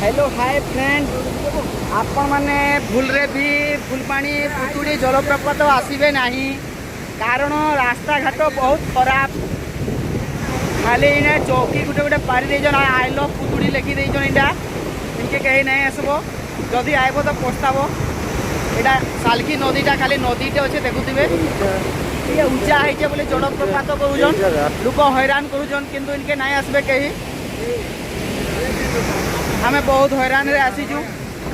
hello hi friend आपण मैंने भूल रे भी फुलपाणी पुतुड़ी जलप्रपात आसबे नहीं कारण रास्ता घाट बहुत खराब खाली इन्हें चौकी गोटे गोटे पारी देन आई लव पुतुड़ी लिखी देन इटा इनके कहीं नहीं आसब जदि आइब तो पछताब यहाँ सालकी नदीटा खाली नदीटे अच्छे देखुवे ये उचा है बोले जलप्रपात करुन लोक हैरान करुन किंतु इनके नहीं आसबे कहीं आम बहुत हैरान रे आसीचु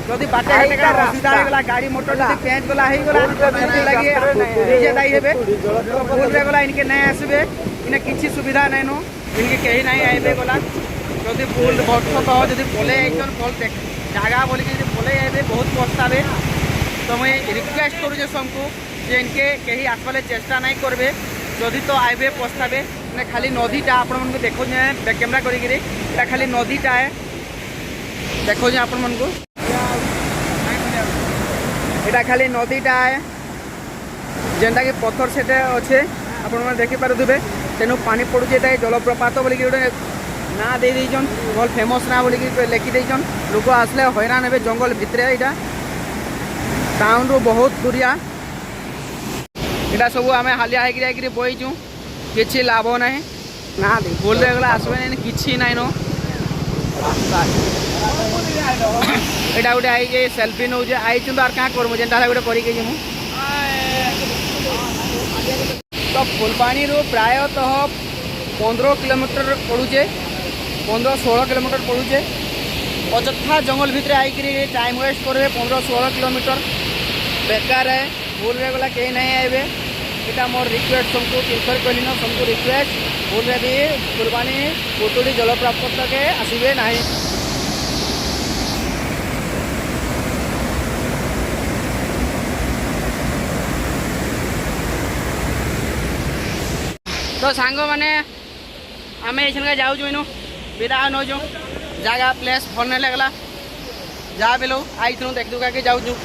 जदि बाटे असुविधा होगा गाड़ी मोटर जब पेंच गला लगे दायी हे भूल गला इनके नहीं आसबे इन्हें किसी सुविधा नहीं नो इनके कहीं नहीं आए गला जदि भूल बर्षतः जब पलै भल जगह बोल पलै आए बहुत पछतावे तो मुझे रिक्वेस्ट करुचे सबको जे इनके कहीं आसवाले चेष्टा नहीं करबे जदि तो आए पछतावे खाली नदीटा आपण मन देखो कैमेरा करी खाली नदीटा है देखो आपण मन को यहाँ खाली नदीटा है जेनटा कि पत्थर से अच्छे आपण मैंने देखिपे तेणु पानी पड़ुचे जलप्रपात बोल ना दे देन भल फेमस ना बोल लिखी देन लोक आसले हैरान हे जंगल भितर यहाँ टाउन रु बहुत दूरिया यहाँ सब आम हालिया होकर बहीचु किसी लाभ ना ना दे भूल गला आसबे कि नाइन यहाँ गोटे आई सेल्फी नौ आई तो आर क्या करमु जेनटा गोटे करके जीमु तो फुलपाणी प्रायतः 15 किलोमीटर पड़ुचे 15-16 किलोमीटर पड़ुचे अଯଥା जंगल भितर आई टाइम वेस्ट करेंगे 15-16 किलोमीटर बेकार है भूल रे गला कहीं नहीं आए यहाँ मोर रिक्वेस्ट सबको तीर्थर कहली ना सबको रिक्वेस्ट भूल रे भी फुलपाणी पुतुड़ी जलप्रपात के आसबे ना तो सांग मैंने आम ये जाऊँ इनू विदा नौ जगह प्लेस भल नहीं लगला जहाँ भी लो आई देख दुका के जाऊँ